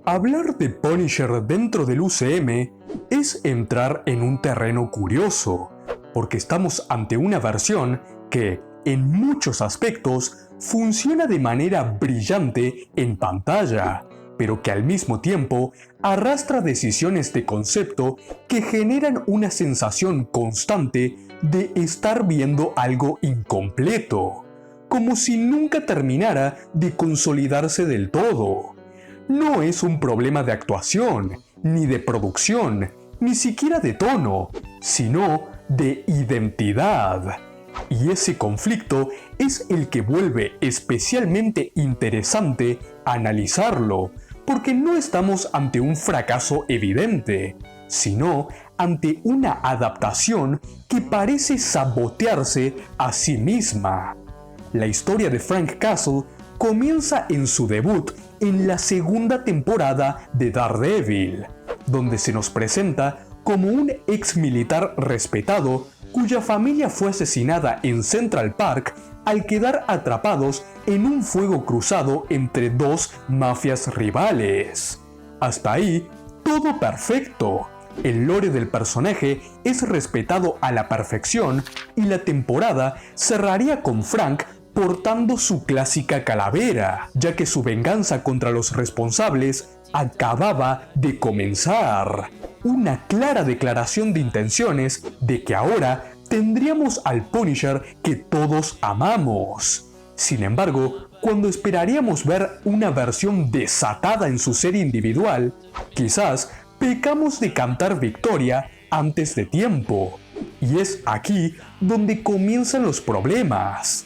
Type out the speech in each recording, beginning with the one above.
Hablar de Punisher dentro del UCM es entrar en un terreno curioso, porque estamos ante una versión que, en muchos aspectos, funciona de manera brillante en pantalla, pero que al mismo tiempo arrastra decisiones de concepto que generan una sensación constante de estar viendo algo incompleto, como si nunca terminara de consolidarse del todo. No es un problema de actuación, ni de producción, ni siquiera de tono, sino de identidad. Y ese conflicto es el que vuelve especialmente interesante analizarlo, porque no estamos ante un fracaso evidente, sino ante una adaptación que parece sabotearse a sí misma. La historia de Frank Castle comienza en su debut en la segunda temporada de Daredevil, donde se nos presenta como un ex militar respetado cuya familia fue asesinada en Central Park al quedar atrapados en un fuego cruzado entre dos mafias rivales. Hasta ahí, todo perfecto. El lore del personaje es respetado a la perfección y la temporada cerraría con Frank portando su clásica calavera, ya que su venganza contra los responsables acababa de comenzar. Una clara declaración de intenciones de que ahora tendríamos al Punisher que todos amamos. Sin embargo, cuando esperaríamos ver una versión desatada en su serie individual, quizás pecamos de cantar victoria antes de tiempo. Y es aquí donde comienzan los problemas.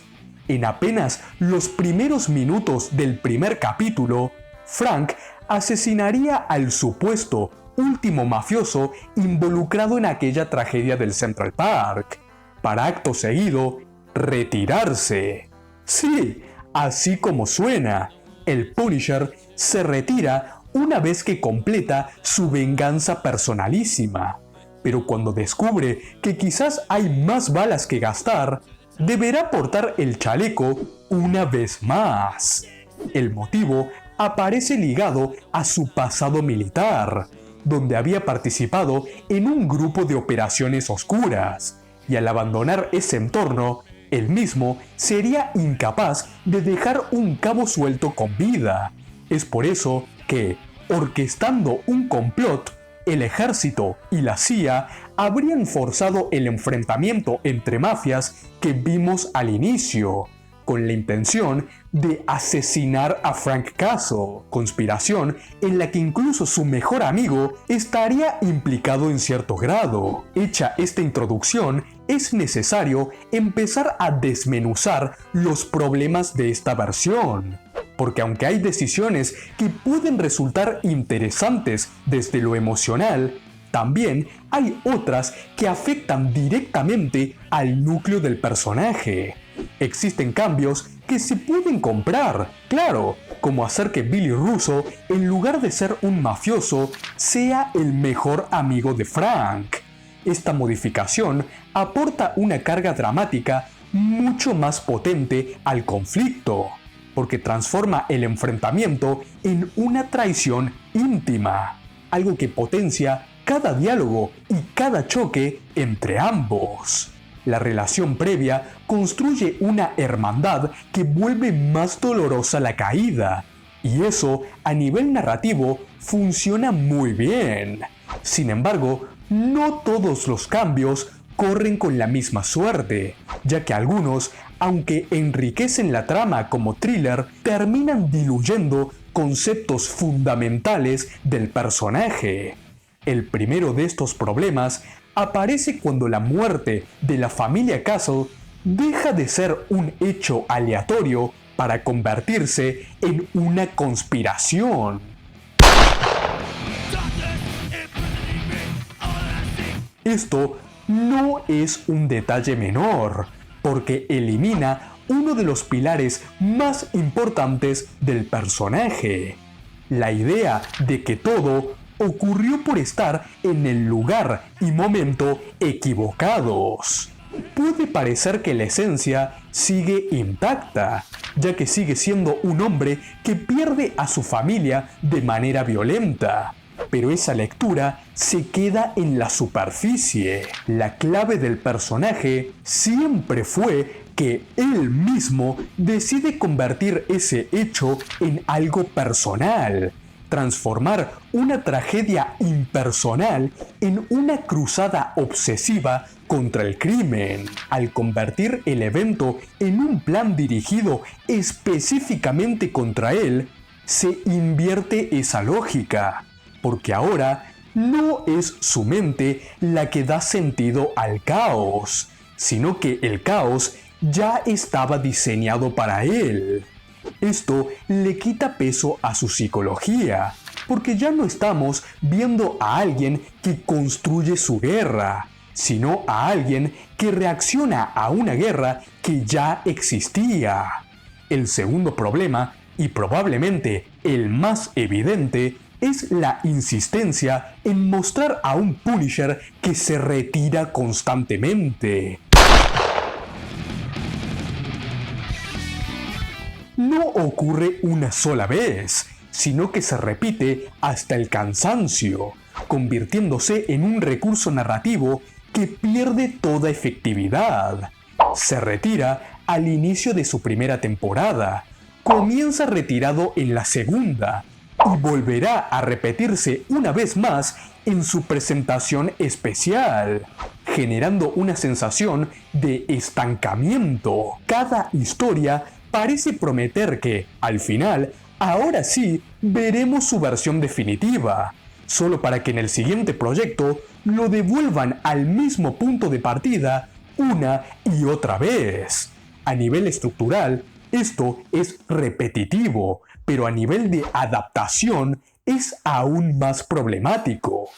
En apenas los primeros minutos del primer capítulo, Frank asesinaría al supuesto último mafioso involucrado en aquella tragedia del Central Park, para acto seguido retirarse. Sí, así como suena, el Punisher se retira una vez que completa su venganza personalísima, pero cuando descubre que quizás hay más balas que gastar, deberá portar el chaleco una vez más. El motivo aparece ligado a su pasado militar, donde había participado en un grupo de operaciones oscuras, y al abandonar ese entorno, él mismo sería incapaz de dejar un cabo suelto con vida. Es por eso que, orquestando un complot, el ejército y la CIA habrían forzado el enfrentamiento entre mafias que vimos al inicio, con la intención de asesinar a Frank Castle, conspiración en la que incluso su mejor amigo estaría implicado en cierto grado. Hecha esta introducción, es necesario empezar a desmenuzar los problemas de esta versión, porque aunque hay decisiones que pueden resultar interesantes desde lo emocional, también hay otras que afectan directamente al núcleo del personaje. Existen cambios que se pueden comprar, claro, como hacer que Billy Russo, en lugar de ser un mafioso, sea el mejor amigo de Frank. Esta modificación aporta una carga dramática mucho más potente al conflicto, porque transforma el enfrentamiento en una traición íntima, algo que potencia cada diálogo y cada choque entre ambos. La relación previa construye una hermandad que vuelve más dolorosa la caída, y eso a nivel narrativo funciona muy bien. Sin embargo, no todos los cambios corren con la misma suerte, ya que algunos, aunque enriquecen la trama como thriller, terminan diluyendo conceptos fundamentales del personaje. El primero de estos problemas aparece cuando la muerte de la familia Castle deja de ser un hecho aleatorio para convertirse en una conspiración. Esto no es un detalle menor, porque elimina uno de los pilares más importantes del personaje: la idea de que todo ocurrió por estar en el lugar y momento equivocados. Puede parecer que la esencia sigue intacta, ya que sigue siendo un hombre que pierde a su familia de manera violenta. Pero esa lectura se queda en la superficie. La clave del personaje siempre fue que él mismo decide convertir ese hecho en algo personal, transformar una tragedia impersonal en una cruzada obsesiva contra el crimen, al convertir el evento en un plan dirigido específicamente contra él. Se invierte esa lógica, porque ahora no es su mente la que da sentido al caos, sino que el caos ya estaba diseñado para él. Esto le quita peso a su psicología, porque ya no estamos viendo a alguien que construye su guerra, sino a alguien que reacciona a una guerra que ya existía. El segundo problema, y probablemente el más evidente, es la insistencia en mostrar a un Punisher que se retira constantemente. No ocurre una sola vez, sino que se repite hasta el cansancio, convirtiéndose en un recurso narrativo que pierde toda efectividad. Se retira al inicio de su primera temporada, comienza retirado en la segunda, y volverá a repetirse una vez más en su presentación especial, generando una sensación de estancamiento. Cada historia parece prometer que, al final, ahora sí veremos su versión definitiva, solo para que en el siguiente proyecto lo devuelvan al mismo punto de partida una y otra vez. A nivel estructural, esto es repetitivo, pero a nivel de adaptación es aún más problemático.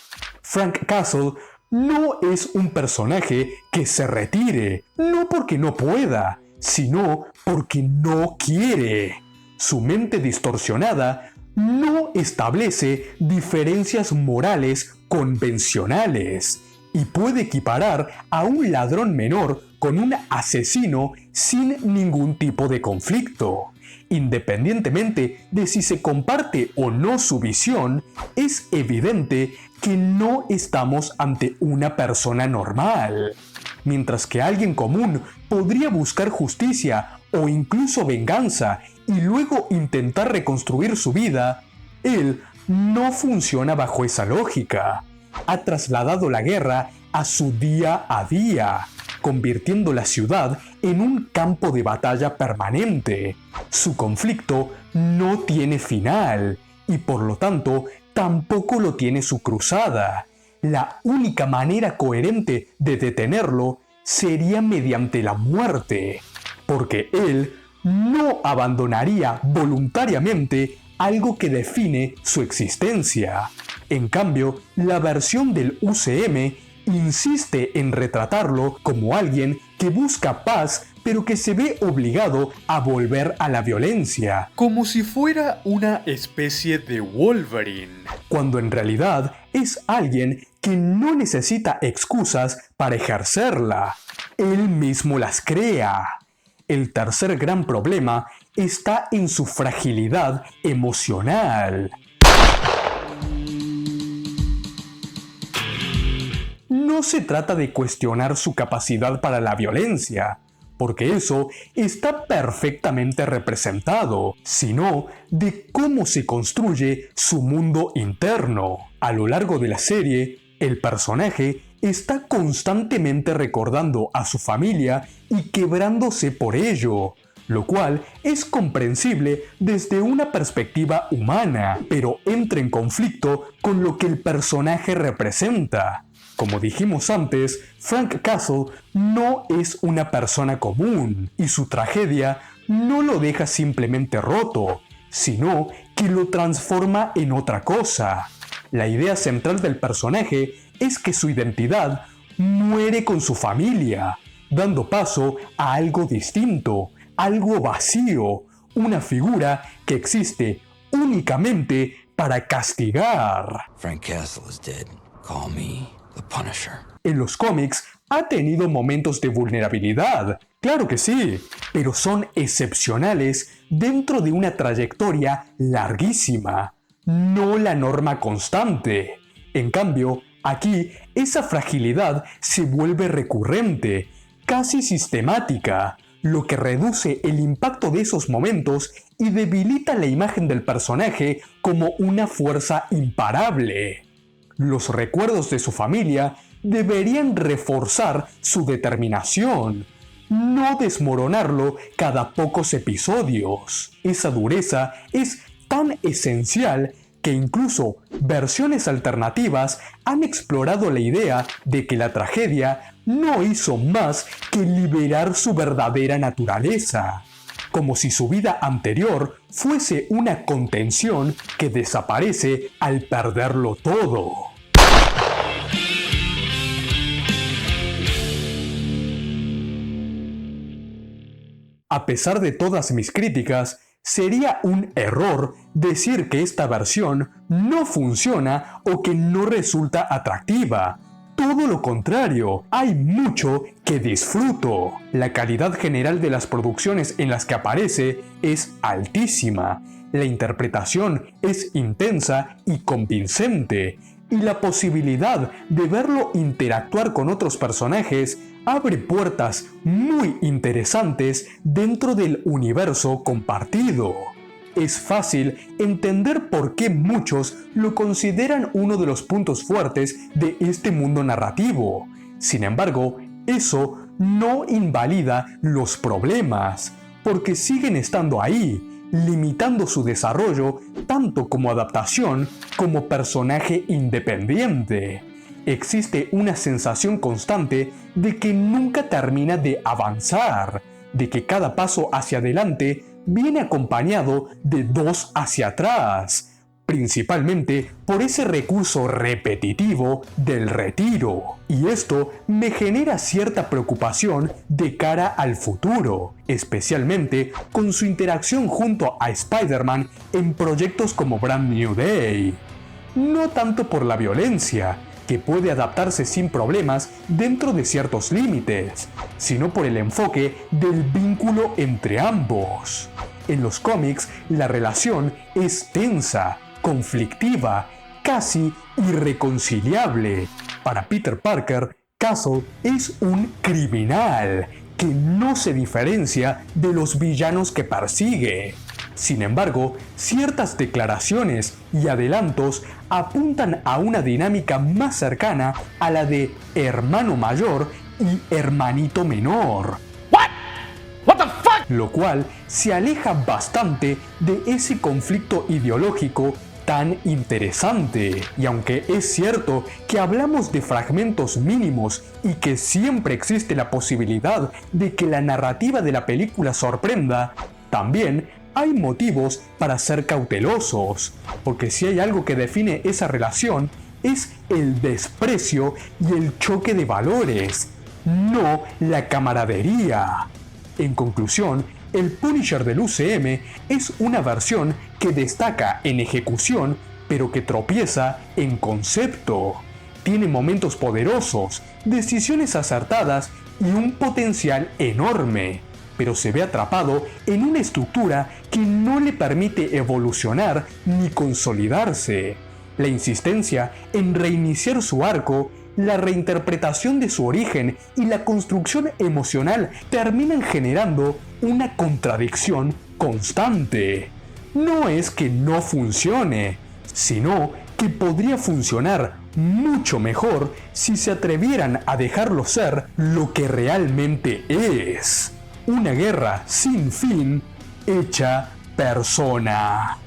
Frank Castle no es un personaje que se retire, no porque no pueda, sino porque no quiere. Su mente distorsionada no establece diferencias morales convencionales y puede equiparar a un ladrón menor con un asesino sin ningún tipo de conflicto. Independientemente de si se comparte o no su visión, es evidente que no estamos ante una persona normal. Mientras que alguien común podría buscar justicia o incluso venganza y luego intentar reconstruir su vida, él no funciona bajo esa lógica. Ha trasladado la guerra a su día a día, convirtiendo la ciudad en un campo de batalla permanente. Su conflicto no tiene final y por lo tanto tampoco lo tiene su cruzada. La única manera coherente de detenerlo sería mediante la muerte, porque él no abandonaría voluntariamente algo que define su existencia. En cambio, la versión del UCM insiste en retratarlo como alguien que busca paz, pero que se ve obligado a volver a la violencia. Como si fuera una especie de Wolverine. Cuando en realidad es alguien que no necesita excusas para ejercerla. Él mismo las crea. El tercer gran problema está en su fragilidad emocional. No se trata de cuestionar su capacidad para la violencia, porque eso está perfectamente representado, sino de cómo se construye su mundo interno. A lo largo de la serie, el personaje está constantemente recordando a su familia y quebrándose por ello, lo cual es comprensible desde una perspectiva humana, pero entra en conflicto con lo que el personaje representa. Como dijimos antes, Frank Castle no es una persona común, y su tragedia no lo deja simplemente roto, sino que lo transforma en otra cosa. La idea central del personaje es que su identidad muere con su familia, dando paso a algo distinto, algo vacío, una figura que existe únicamente para castigar. Frank Castle is dead. Call me the Punisher. En los cómics ha tenido momentos de vulnerabilidad, Claro que sí, pero son excepcionales dentro de una trayectoria larguísima, no la norma constante. En cambio, aquí esa fragilidad se vuelve recurrente, casi sistemática, lo que reduce el impacto de esos momentos y debilita la imagen del personaje como una fuerza imparable. Los recuerdos de su familia deberían reforzar su determinación, no desmoronarlo cada pocos episodios. Esa dureza es tan esencial que incluso versiones alternativas han explorado la idea de que la tragedia no hizo más que liberar su verdadera naturaleza, como si su vida anterior fuese una contención que desaparece al perderlo todo. A pesar de todas mis críticas, sería un error decir que esta versión no funciona o que no resulta atractiva. Todo lo contrario, hay mucho que disfruto. La calidad general de las producciones en las que aparece es altísima. La interpretación es intensa y convincente. Y la posibilidad de verlo interactuar con otros personajes abre puertas muy interesantes dentro del universo compartido. Es fácil entender por qué muchos lo consideran uno de los puntos fuertes de este mundo narrativo. Sin embargo, eso no invalida los problemas, porque siguen estando ahí, limitando su desarrollo tanto como adaptación como personaje independiente. Existe una sensación constante de que nunca termina de avanzar, de que cada paso hacia adelante viene acompañado de dos hacia atrás, principalmente por ese recurso repetitivo del retiro. Y esto me genera cierta preocupación de cara al futuro, especialmente con su interacción junto a Spider-Man en proyectos como Brand New Day. No tanto por la violencia, que puede adaptarse sin problemas dentro de ciertos límites, sino por el enfoque del vínculo entre ambos. En los cómics, la relación es tensa, conflictiva, casi irreconciliable. Para Peter Parker, Castle es un criminal que no se diferencia de los villanos que persigue. Sin embargo, ciertas declaraciones y adelantos apuntan a una dinámica más cercana a la de hermano mayor y hermanito menor. Lo cual se aleja bastante de ese conflicto ideológico tan interesante. Y aunque es cierto que hablamos de fragmentos mínimos y que siempre existe la posibilidad de que la narrativa de la película sorprenda, también hay motivos para ser cautelosos, porque si hay algo que define esa relación es el desprecio y el choque de valores, no la camaradería. En conclusión, el Punisher del UCM es una versión que destaca en ejecución, pero que tropieza en concepto. Tiene momentos poderosos, decisiones acertadas y un potencial enorme, pero se ve atrapado en una estructura que no le permite evolucionar ni consolidarse. La insistencia en reiniciar su arco, la reinterpretación de su origen y la construcción emocional terminan generando una contradicción constante. No es que no funcione, sino que podría funcionar mucho mejor si se atrevieran a dejarlo ser lo que realmente es: una guerra sin fin hecha persona.